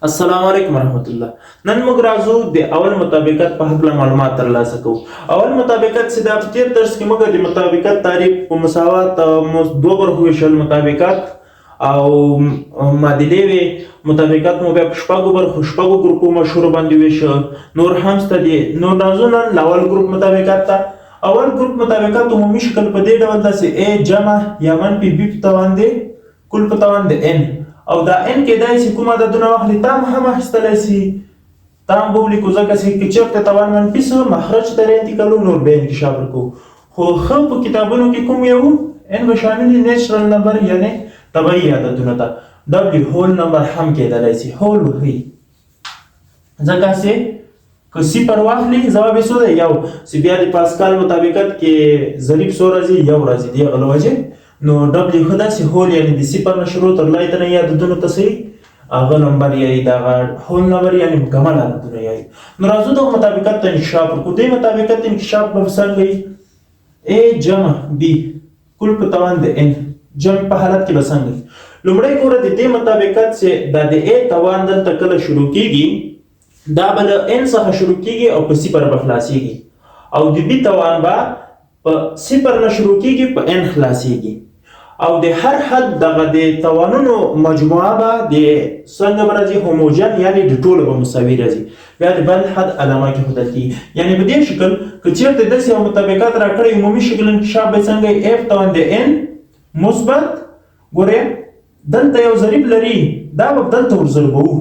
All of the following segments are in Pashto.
السلام علیکم ورحمت الله. نن موږ راځو د اول مطابقت په هکله معلومات ترلاسه کوو. اول مطابقت چې دا په تیر درس کې موږ د مطابقت تعریف په مساوات دوه برخو ویشل مطابقت او معادلې وې. مطابقت مو بیا په شپږو برخو شپږو ګروپو مشهور باندې ویشه. نور هم شته دي. نور راځو نن له اول ګروپ مطابقت ته. اول ګروپ مطابقت عمومي شکل په دې ډول داسې A جمع یا منفي B په توان دی کل په توان د n او دا n کېدای شي کوم عددونه واخلي تا هم اخیستلی سي تا هم به ولیکو ځکه چې که چېرته توان منفي څه مخرج ته انتقالو نور بیا انکشاف ورکوو. خو ښه په کتابونو کې کوم یو n به شامل وي نیچرل نمبر یعنې طبعي عددونو ته. ډبلیو هول نمبر هم کېدلی سي هول وښي ځکه چې که صفر واخلي ځواب یې څو دی یو چې بیا د پاسکال مطابقت کې ضریب څو راځي یو راځي د هغه له وجې نو ډبلیو ښه داسې هول یعنې د صفر نه شروع تر لای ته نه عددونو ته صحیح هغه نمبر یایي دغه هول نمبر یعنې مکمل عددونه یایي. نو راځو دغه مطابقت ته انکشاف وکړو. دې مطابقت انکشاف به څنګه وي؟ A جمع B کل په توان د n جمع په حالت کې به څنګه وي؟ لومړی ګوره د دې مطابقت چې دا د A توان دلته کله شروع کېږي دا به له n څخه شروع کېږي او په صفر به خلاصېږي او د B توان به په صفر نه شروع کېږي په n خلاصېږي او د هر حد دغه د توانونو مجموعه به د څنګه به راځي هوموجن یعنې د ټولو به مساوي راځي. بیا د بل حد علامه کېښودل کېږي. یعنې په دې شکل که چېرته داسې یو مطابقت راکړی عمومي شکل انکشاف به څنګه وي؟ f توان د n مثبت ګورې دلته یو ضریب لري دا به دلته ورضربوو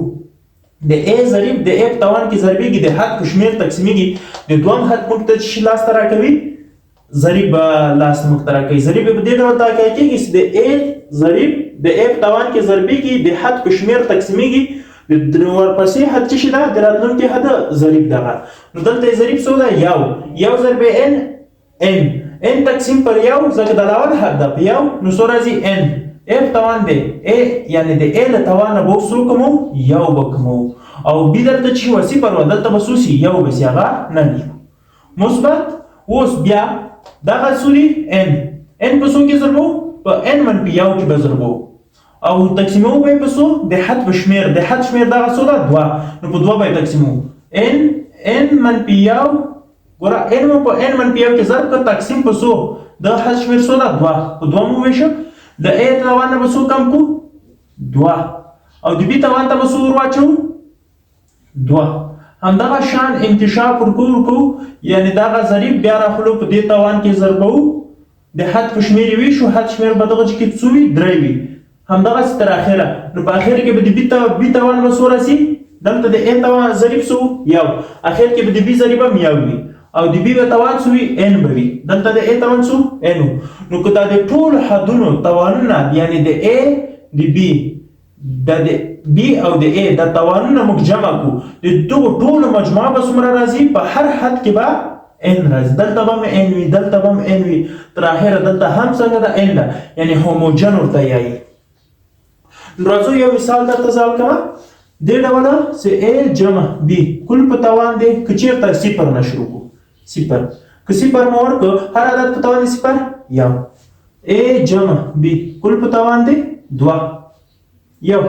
د a ضریب د f توان کې ضربېږي د حد په شمېر تقسیمېږي د دویم حد موږ ته چې لاسته راکوي ضریب لاسته موږ ته راکوي. ضریب په دې ډول تاکید کېږي چې د a ضریب د f توان کې ضربېږي د حد په شمېر تقسیمېږي د ورپسې حد څه شي ده د راتلونکي حد ضریب دغه. نو دلته یې ضریب څو ده یو ضرب n تقسیم پر یو ځکه د اول حد ده په یو نو څو راځي n f توان دی a یعنې د a له توان نه به څو کمو یو به کمو او b دلته چې وه صفر وه دلته به څو سي یو به سي هغه نه لیکو مثبت. اوس بیا دغه څو دي n په څو کې ضربو په n منفي یو کې به ضربو او تقسیموو به یې په څو د حد په شمېر د حد شمېر دغه څو ده دوه نو په دوه به یې تقسیموو n منفي یو ګوره n مو په n منفي یو کې ضرب کړه تقسیم په څو د حد شمېر څو ده دوه په دوه مو وویشه د a توان نه به څو کم کړو دوه او د b توان ته به څو ور واچوو دوه. همدغه شان انکشاف ورکوو یعنې دغه ضریب بیا راخلو په دې توان کې ضربوو د حد په شمېر یې ویشو حد شمېر به دغه کې څو وي درې وي همدغسې تر اخره نو په اخر کې به د b توان به څو راسي دلته د a توان ضریب څو یو اخر کې به د b ضریب هم یو وي او د b به توان څو وي n به وي دلته د a توان څو n نو که دا د ټولو حدونو توانونه یعنې د a د b د b او د a د توانونه موږ جمع کړو د دغو ټولو مجموعه به څومره راځي په هر حد کې به n راځي دلته به هم n وي دلته به هم n وي تر اخره دلته هم څنګه ده n ده یعنې هوموجن ورته یایي. راځو یو مثال درته زال کړه دې ډوله چې a جمع b کل په توان دی که چېرته صفر نه شروع کړو صفر که صفر مو ورکړو هر عدد په توان دی صفر یو a جمع b کل په توان دی دوه یو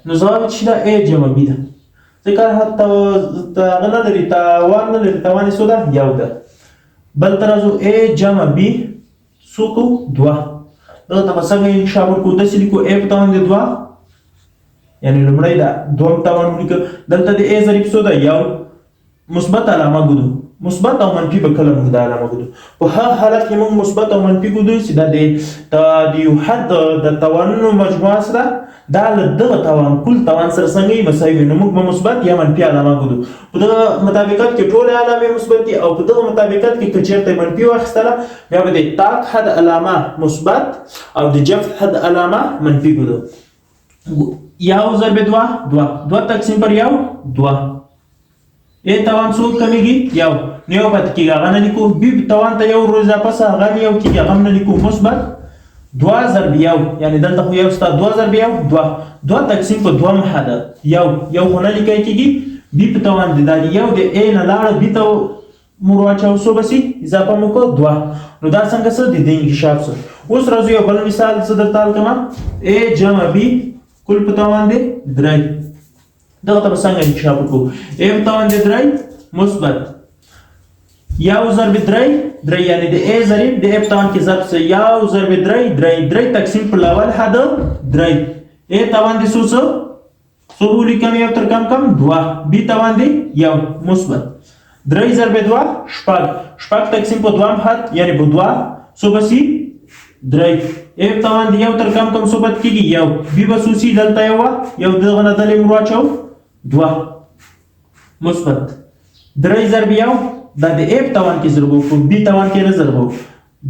نو ځواب چې دا a جمع b ده ځکه هغه نه لري توان نه لري توان یې څو ده یو ده. بل ته راځو a جمع b څو کړو دوه دغه ته به څنګه انکشاف ورکړو داسې لیکو a په توان دی دوه یعنې لومړی ده دویم توان ولیکه دلته د a ضریب څو ده یو مثبت علامه ږدو مثبت او منفي به کله موږ دا علامه ږدو په هغه حالت کې موږ مثبت او منفي ږدو چې دا د یو حد د توانونو مجموعه سره دا له دغه توان کل توان سره څنګه مساوي وي نو موږ به مثبت یا منفي علامه ږدو. په دغه مطابقت کې ټولې علامې مثبت دي او په دغه مطابقت کې که چېرته منفي واخیستله بیا به د طاق حد علامه مثبت او د جفت حد علامه منفي ږدو. یو ضرب دوه تقسیم پر یو دوه a توان څو کمیږي یو نو یو پاتې کېږي هغه نه لیکو b توان ته یو ور اضافه څه هغه یو کېږي هغه هم نه لیکو مثبت دوه ضرب یو یعنې دلته خو یو شته دوه ضرب یو دوه تقسیم په دوهم حد یو خو نه لیکلی کېږي b په توان دی دا یو د a نه لاړه b ته مو واچوو څو به سي اضافه مو کړو دوه نو دا څنګه څه د دې انکشاف څه. اوس راځو یو بل مثال څه درته حل کړم a جمع b کل په تاوان دی درې دغه ته به څنګه انکشاف وکړو a په تاوان دی درې مثبت یو ضرب درې درې یعنی د a ضریب د a په تاوان کې ضرب څه یو ضرب درې درې درې تقسیم پر لاول حد درې a تاوان دی څو څو ولیکم یو تر کم 2 b تاوان دی یو مثبت درې ضرب 2 شپږ تقسیم په دوام حد یعنی په 2 څو بسی درې a تاوان دی یو تر کم ثبت کیږي یو b بسوسی دلته یو دغه نه دلې مرواچو 2 مثبت درې ضرب یو دا د a تاوان کې ضرب کو b تاوان کې نه ضرب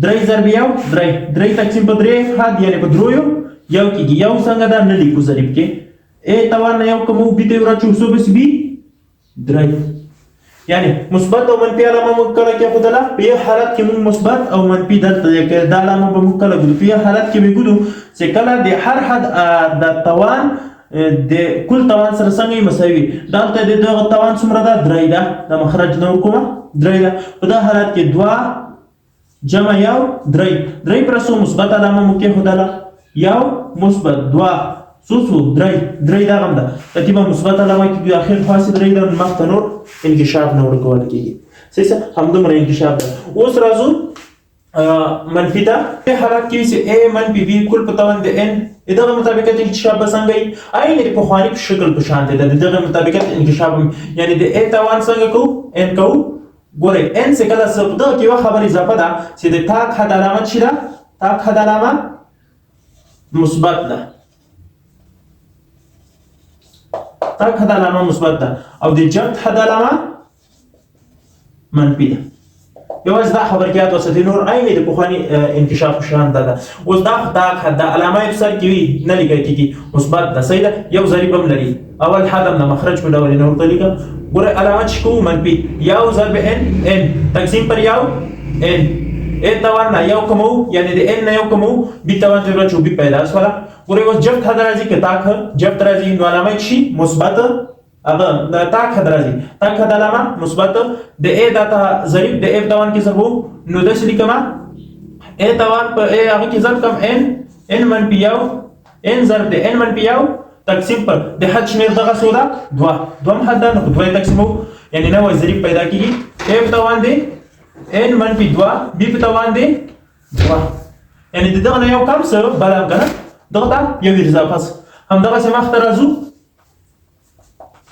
درې ضرب یو درې تقسیم په 3 حد یعنی په 3 یو کیږي یو څنګه دا نه لیکو ضرب کې a تاوان یو کوم b ته ورچو څو بس b درې یعنی مثبت او منفي علامه موږ کله کې خدلا په حالت کې موږ مثبت او منفي دلته کې د علامه به موږ کله ګورو په حالت کې وګورو چې کله د هر حد د توان د کل توان سره څنګه مساوي دلته د دغه توان څومره ده درې ده د مخرج نو کومه درې ده په دا حالت کې 2 جمع یو درې پر څو مثبت علامه موږ کې خدلا یو مثبت 2 څو درې دا غم ده ترتیبه مثبت علامه کې په اخر خاصه درې ده مخ ته نور انکشاف نه ورکول کېږي صحیح همدومره انکشاف ده اوس راځو منفي ده په حالت کې چې a منفي b کل په توان د n دغه مطابقت انکشاف به څنګه وي عین د پخواني په شکل په شان دی دغه مطابقت انکشاف یعنی د a توان څنګه کو n کو ګوره n څه کله څه په دغه کې یو خبره اضافه ده چې د تاک حد علامه چی ده تاک حد علامه مثبت ده تاک حد علامه مثبت ده او د جبت حد علامه منفي ده یوازې دا خبرکیات وساتي نور عین د پخواني انکشاف شان ده اوس دا تاک حد علامه په سر کې وي نه لیکل کېږي مثبت ده صحیح ده یو ضریب هم لري اول حد هم د مخرج په ډول نه ورته لیکه ګوره علامه چې کوو منفي یو ضرب n تقسیم پر یو n a توان نه یو کومو یعنی د n نه یو کومو b توان ته ورچو b پیدا شوله ګوره اوس جبت حد راځي که تاک جبت راځي نو علامه شي مثبت هغه د تاک حد راځي تاک حد علامه مثبت د a داته ضریب د f توان کې ضرب نو د سلی کما a توان په a هغه کې ضرب کم n منفي یو n ضرب د n منفي یو تقسیم پر د حد شمیر دغه سودا 2 دوم حد نه 2 تقسیمو یعنی نو ضریب پیدا کیږي f توان دی n منفي 2 b په توان دی 2 یعنی دغه نه یو کم څه بلم کنه دغه یو اضافه هم دغه سم مخ ترازو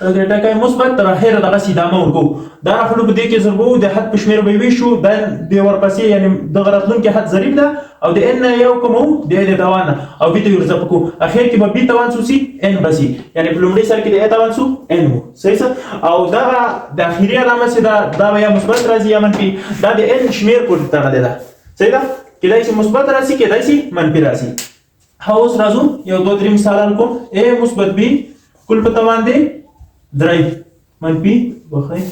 اگر ټکای مثبت تر اخره دغه سیدامه ورکو دا راخلو په دې کې ضربو د حد په شمیر به وي شو د ورپسې یعنی دغه راتلونکي حد ضریب ده او د n یو کوم د توان او b ته ورځ کو اخر کې به b توان سوسی n بسی یعنی په لومړي سر کې د a توان سو n وو صحیح او دا د اخیری علامه سي دا یا مثبت راځي یا منفي دا د n شمیر پورې تړلې ده صحیح ده کله چې مثبت راځي کله چې منفي راځي اوس راځو یو دوه درې مثالان کوم a مثبت b کل په توان دی درې منفي وخی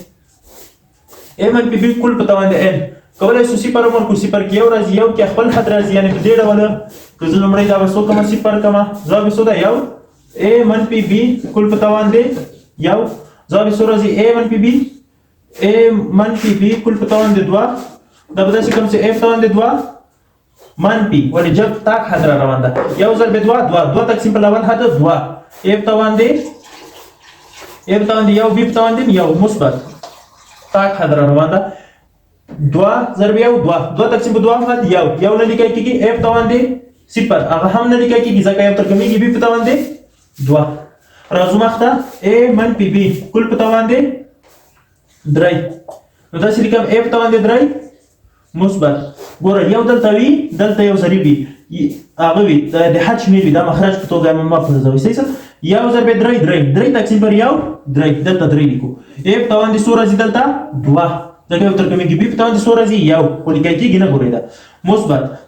a منفي b کل په توان دی n کولای شو صفر عمر کو صفر کې یو راځي یو کې خپل حد راځي یعنی په دې ډول که زه لومړی دا وسو کوم صفر کما ځواب سو دا یو a منفي b کل په توان دی یو ځواب سو راځي a منفي b کل په توان دی 2 دا به څه کوم چې f توان دی 2 منفي ولې جب تاک حد را روان ده یو ضرب 2 تقسیم په لاول حد 2 f توان دی یو b توان دی یو مثبت تاک حد را روان ده 2 ضرب یو 2 تقسیم په 2 حد یو نه لیکل کېږي f توان دی 0 هغه هم نه لیکل کېږي ځکه یو تر کمیږي b توان دی 2 راځو مخته a منفي b کل په توان دی 3 نو دا چې لیکم f توان دی 3 مثبت ګوره یو دلته وي دلته یو ضریب وي هغه وي د حد شمیر وي دا مخرج په توګه ما فرضوي صحیح یو ضرب 3 تقسیم پر یو 3 دلته 3 لیکو f توان دی څو راځي دلته 2 ځکه یو تر کمیږي b توان دی څو راځي یو خو لیکل کېږي نه ګورئ دا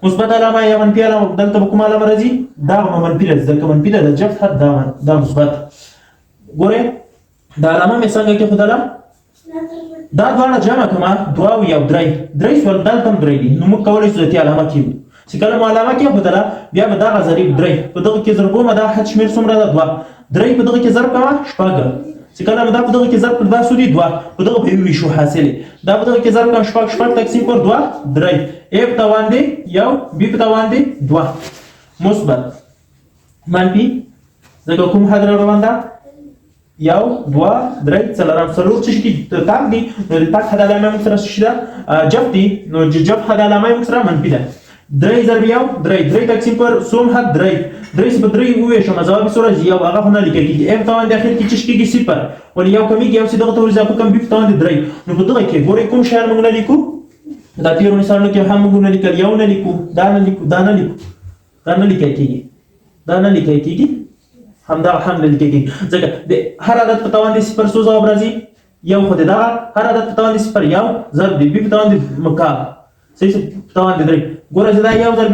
مثبت علامه یا منفي علامه دلته کوم علامه راځي دا منفي راځي ځکه منفي ده د جفت حد دا مثبت ګورئ دا علامه مې څنګه کې خدلا دا دواړه جمع کما 2 او یو 3 سول دلته 3 دي نو موږ کولای شو چې علامه کیو چې کله علامه کې بدله بیا به دا ضریب 3 په دغه کې ضربومه دا حد شمیر څومره ده 2 3 په دغه کې ضرب کما شپږ چې کله دا په دغه کې ضرب په 2 سودي 2 په دغه به وي شو حاصله دا په دغه کې ضرب کما شپږ تقسیم پر 2 3 a په توان دی یو b په توان دی 2 مثبت منفي ځکه کوم حد را روان ده یو دوه درې څلورم څلور څه شي تاک دي نو د تاک حد علامه موږ سره څه ده جب دي نو جب حد علامه موږ سره منفي ده 3 ضرب یو 3 تقسیم پر سوم حد 3 په 3 وویشم ځواب سره یو هغه خو نه لیکل کېږي ام توان د اخر کې څه کېږي صفر ولې یو کمیږي یو څه دغه ته اضافه کوم بي توان 3 نو په دغه کې ګورئ کوم شی موږ نه لیکو دا تیرو مثالونو کې هم موږ نه لیکل یو نه لیکو دا نه لیکو دا نه لیکو دا نه لیکل کېږي دا نه لیکل کېږي همدا هم نه لیکل کېږي ځکه د هر عدد په توان د صفر څو ځواب راځي یو خو د دغه هر عدد په توان د صفر یو ضرب د بي په توان د مکعب صحیح په توان د 3 ګوره چې دا یو ضرب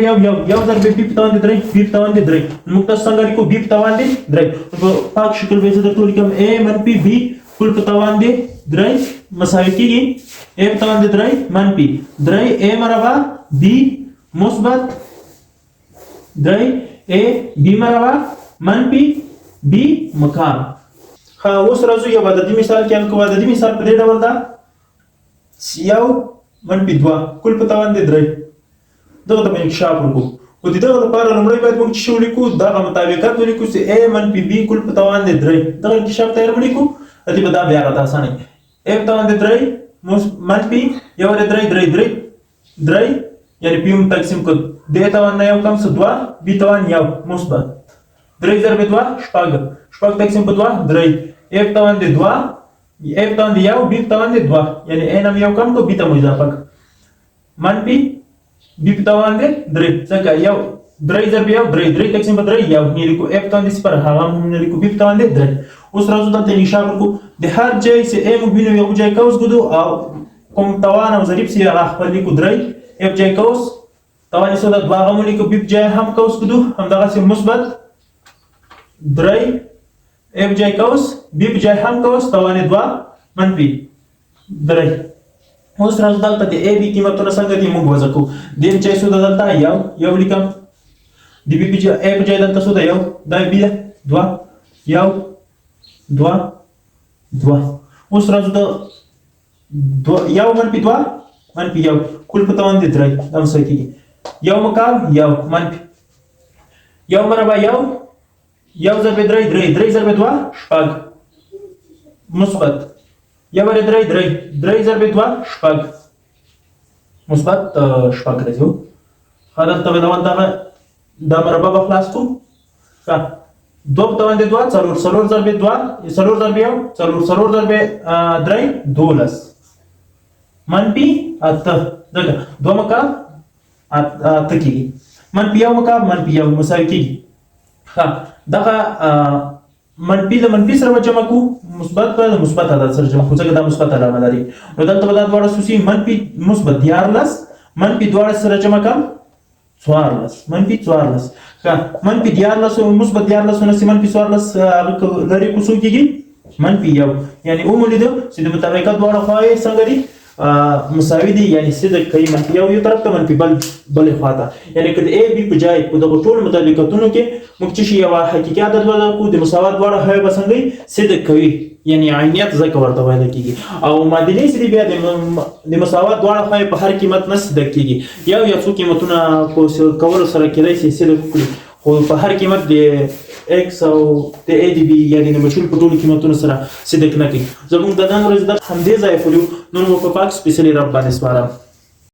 یو ضرب بي په توان د 3 بي په توان د 3 موږ تاسو څنګه لیکو بي په توان د 3 په پاک شکل به زه درته لیکم a منفي b کل په توان د 3 مساوي کېږي a په توان د 3 منفي 3 a مربع b مثبت 3 a b مربع منفي b مکعب ها اوس راځو یو عددي مثال کې انکو عددي مثال په دې ډول ده یو منفي 2 کل په توان د 3 دغه ته انکشاف وکړو او دغه لپاره لومړی باید موږ څه ولیکو دغه مطابقت ولیکو چې a منفي b کل په توان د 3 دغه انکشاف تیار ولیکو اته به دا بیا راته اسانه a په توان د 3 منفي یو د 3 یعنی p تقسیم کو د توان نه یو کم څه 2 b توان یو مثبت 3 ضرب 2 شپږ تقسیم په 2 3 a په توان د 2 a په توان د یو b په توان د 2 یعنی a نم یو کم کو b ته مو اضافه منفي b په توان د 3 څنګه یو 3 ضرب یو 3 تقسیم په 3 یو نه لیکو a په توان د صفر هغه هم نه لیکو b په توان د 3 اوس راځو دلته انکشاف وکړو د هر ځای چې a مو وینو یو ځای کوس ګدو او کوم توان او ضریب سي هغه خپل لیکو 3 a ځای کوس توان یې سودا دوا هم لیکو b ځای هم کوس ګدو هم دغه سي مثبت 3 a ځای کوس b ځای هم کوس توان 2 منفي 3 اوس راځو دلته د a b قیمتونه څنګه دي موږ وضع کوو د ځای سودا دلته یو لیکم د b ځای a ځای دلته سودا یو دا b ده 2 2 اوس راځو د یو منفي 2 منفي یو کل په توان د 3 دا څه کېږي یو مکعب یو منفي یو مربع یو ضرب 3 ضرب 2 شپږ مثبت یو ور 3 ضرب 2 شپږ مثبت شپږ راځو حالت ته دا مربع به خلاص کو دو په توان د 2 څلور ضرب 2 څلور ضرب یو څلور ضرب 3 12 منفي اته دغه 2 مکعب اته کېږي منفي یو مکعب منفي یو مساوي کېږي ها دغه منفي د منفي سره جمع کو مثبت په مثبت عدد سره جمع کو ځکه دا مثبت علامه لري نو دلته به دا دواړه سوسي منفي مثبت 14 منفي دواړه سره جمع کوم 14 منفي 14 منفي 14 او مثبت 14 نو منفي 14 لري کو څو کېږي منفي یو یعنی اومولید چې د مطابقت دواړه خواهی څنګه دي مساوي دي یعنی صدق کوي منفي یو طرف ته منفي بل خواته یعنی کله a b په ځای په دغه ټول مطابقتونو کې موږ چې یو حقیقي عدد وضع کو د مساوات دواړه هي بسنګي صدق کوي یعنی عینیت ځکه ورته وایي کېږي او معادلې سړي بیا د مساوات دواړه خواهی په هر قیمت نه صدق کېږي یو څو قیمتونه کو کول سره کېدای شي صدق کړي خو په هر قیمت د x او د a د b یعنی د مشهور په ټولو قیمتونو سره صدق نه کوي زموږ د نن ورځ د همدې ځای خو نو په پاک سپیشلی رب باندې سپارم